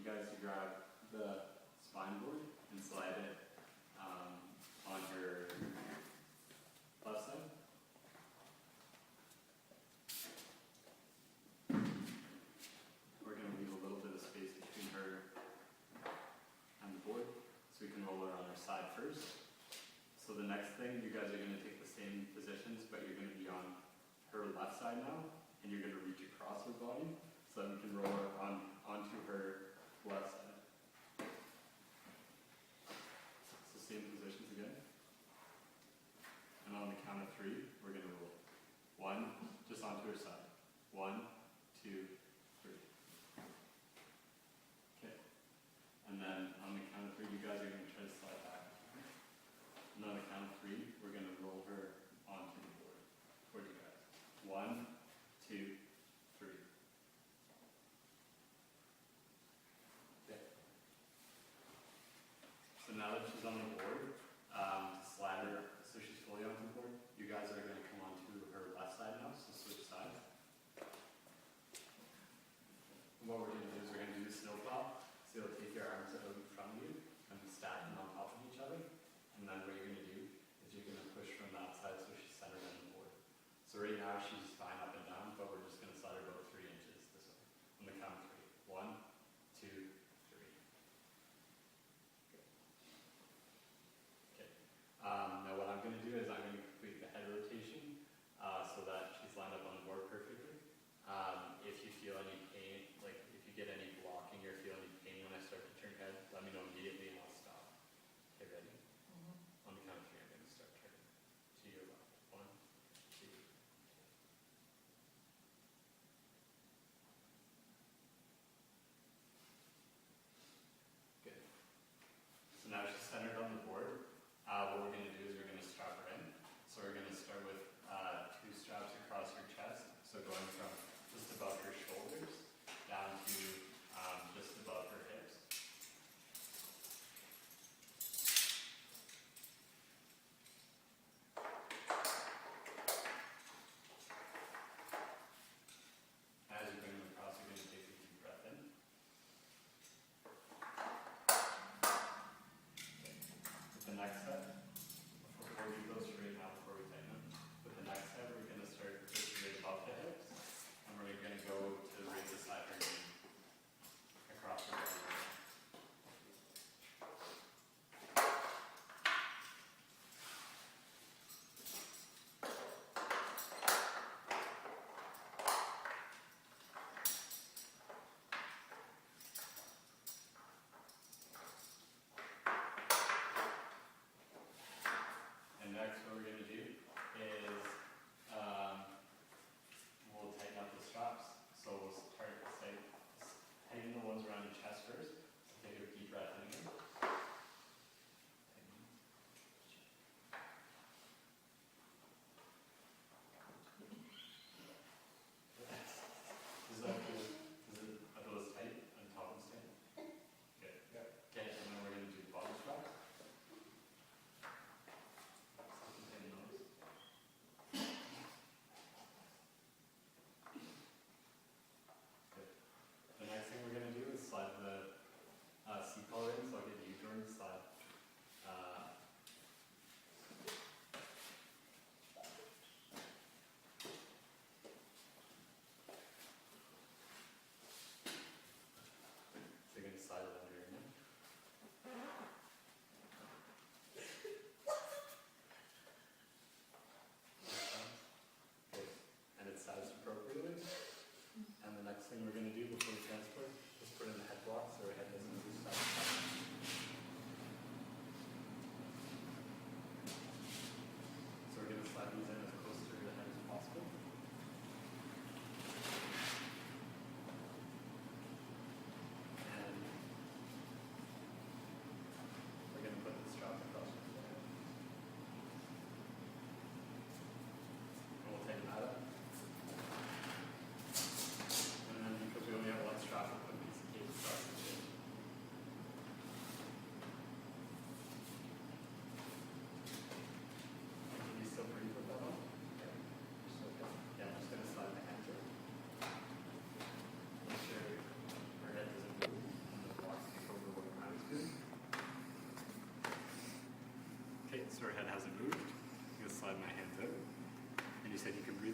guys to grab the spine board and slide it on her left side. We're going to leave a little bit of space between her and the board, so we can roll her on her side first. So the next thing, you guys are going to take the same positions, but you're going to be on her left side now, and you're going to reach across her body, so that we can roll her onto her left side. So same positions again. And on the count of 3, we're going to roll. 1, just onto her side. 1, 2, 3. Okay. And then on the count of 3, you guys are going to try to slide back. And on the count of 3, we're going to roll her onto the board toward you guys. 1, 2, 3.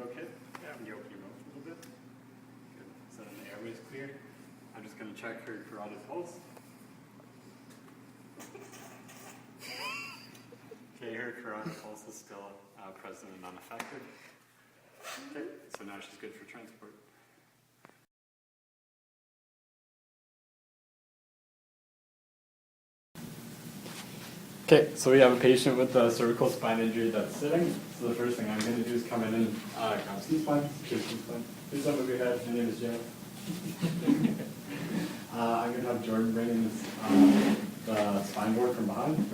okay? Yeah, when you open your mouth a little bit. Good. So then the airway's clear. I'm just going to check her carotid pulse. Okay, her carotid pulse is still present and unaffected. Okay, so now she's good for transport. Okay, so we have a patient with a cervical spine injury that's sitting. So the first thing I'm going to do is come in and grab C-spine, secure C-spine. Please don't move your head. My name is Joe. I'm going to have Jordan bring in the spine board from behind,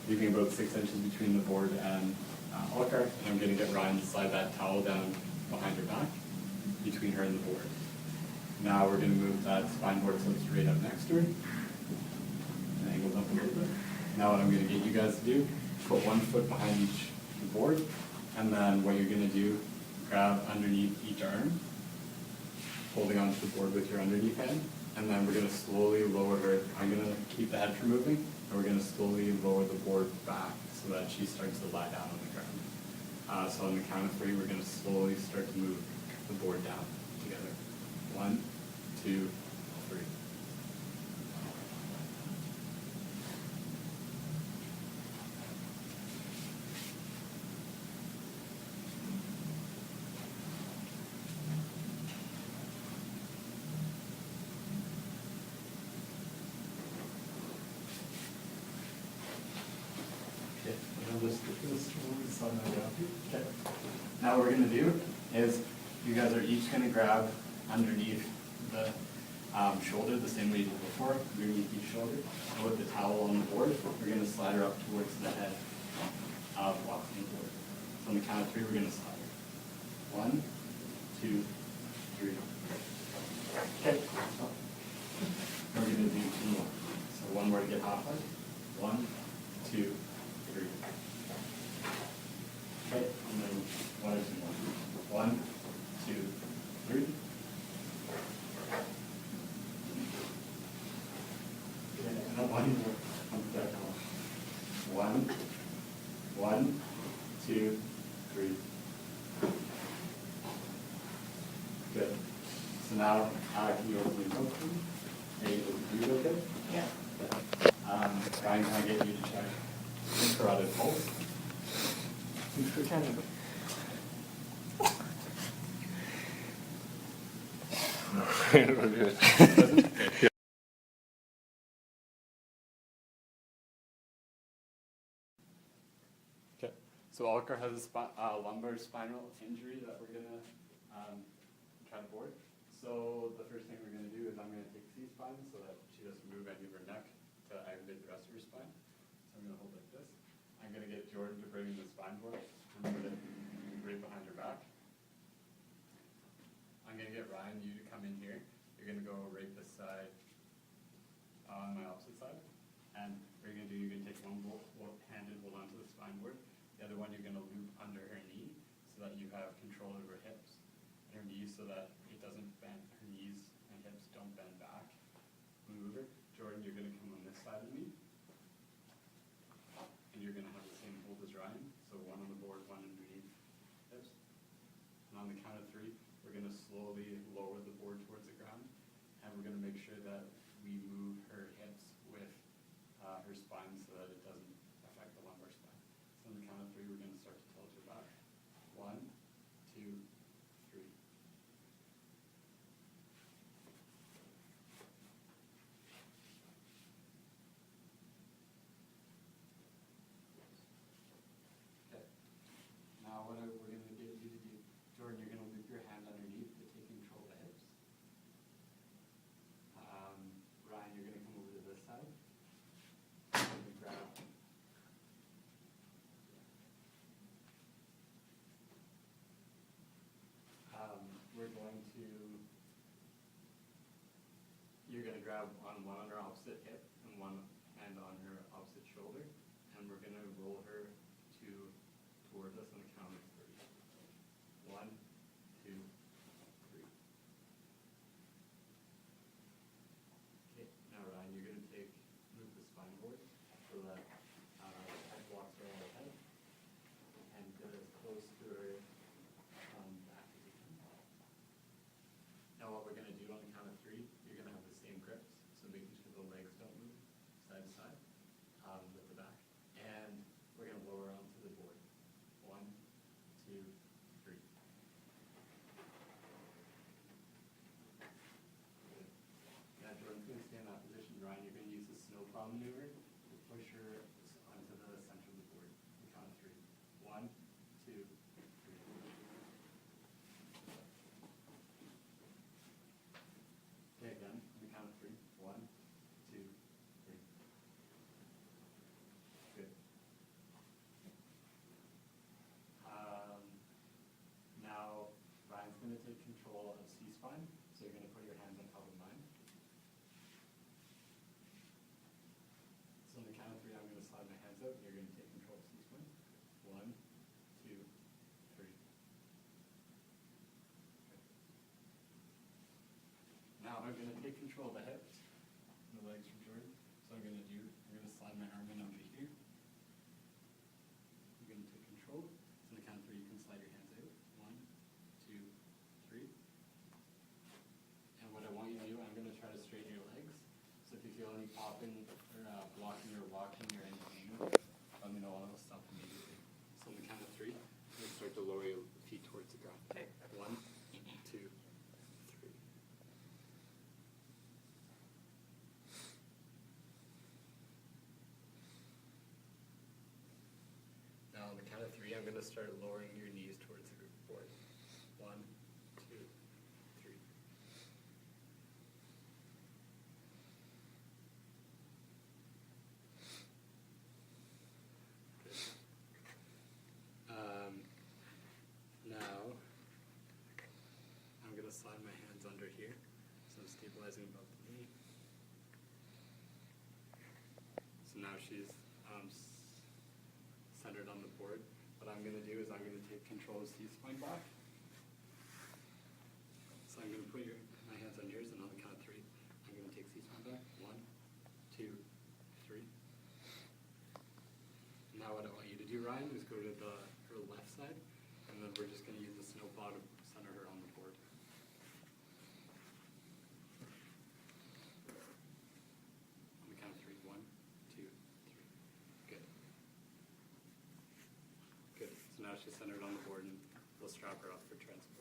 leaving about 6 inches between the board and Alcar. And I'm going to get Ryan to slide that towel down behind her back, between her and the board. Now we're going to move that spine board so it's right up next to her. And angled up a little bit. Now what I'm going to get you guys to do, put 1 foot behind each board, and then what you're going to do, grab underneath each arm, holding onto the board with your underneath hand, and then we're going to slowly lower her. I'm going to keep the head from moving, and we're going to slowly lower the board back so that she starts to lie down on the ground. So on the count of 3, we're going to slowly start to move the board down together. 1, 2, 3. Okay. Now what we're going to do is you guys are each going to grab underneath the shoulder the same way you did before, underneath each shoulder. And with the towel on the board, we're going to slide her up towards the head of what's on the board. So on the count of 3, we're going to slide her. 1, 2, 3. Okay. And we're going to do 2 more. So 1 more to get halfway. 1, 2, 3. Okay, and then 1 or 2 more. 1, 2, 3. Okay, and then 1 more. 1, 2, 3. Good. So now, can you open your mouth? Are you able to breathe okay? Yeah. Ryan, can I get you to check carotid pulse? Okay, so Alcar has a lumbar spinal injury that we're gonna try to board. So the first thing we're gonna do is I'm gonna take C-spine so that she doesn't move any of her neck to aggravate the rest of her spine. So I'm gonna hold like this. I'm gonna get Jordan to bring in the spine board and put it right behind her back. I'm gonna get Ryan, you to come in here. You're gonna go right this side on my opposite side. And what you're gonna do, you're gonna take one hand and hold onto the spine board. The other one you're gonna loop under her knee so that you have control over her hips and her knees so that it doesn't bend, her knees and hips don't bend back. Move her. Jordan, you're gonna come on this side of me. And you're gonna have the same hold as Ryan. So 1 on the board, 1 underneath hips. And on the count of 3, we're gonna slowly lower the board towards the ground. And we're gonna make sure that we move her hips with her spine so that it doesn't affect the lumbar spine. So on the count of 3, we're going to start to tilt her back. 1, 2, 3. Okay. Now what we're going to get you to do, Jordan, you're going to loop your hand underneath to take control of the hips. Ryan, you're going to come over to this side. You're going to grab on one on her opposite hip and one hand on her opposite shoulder, and we're going to roll her towards us on the count of 3. 1, 2, 3. Okay, now Ryan, you're going to move the spine board so that head blocks are all ahead and get as close to her back going to take control of C-spine, so you're going to put your hands on top of mine. So on the count of 3, I'm going to slide my hands out, and you're going to take control of C-spine. 1, 2, 3. Now I'm going to take control of the hips and the legs from Jordan. So I'm going to slide my arm in under here. You're going to take control. So on the count of 3, you can slide your hands out. 1, 2, 3. And what I want you to do, I'm going to try to straighten your legs. So if you feel any popping or blocking or walking or any pain, let me know and I'll stop immediately. So on the count of 3, you're going to start to lower your feet towards the ground. Okay. 1, 2, 3. Now on the count of 3, I'm going to start lowering your knees towards the board. 1, 2, 3. Good. Now I'm going to slide my hands under here, so I'm stabilizing above the knee. So now she's centered on the board. What I'm going to do is I'm going to take control of C-spine back. So I'm going to put my hands on yours, and on the count of 3, I'm going to take C-spine back. 1, 2, 3. Now what I want you to do, Ryan, is go to her left side, and then we're just going to use the snowplow to center her on the board. On the count of 3, 1, 2, 3. Good. Good. So now she's centered on the board, and we'll strap her up for transport.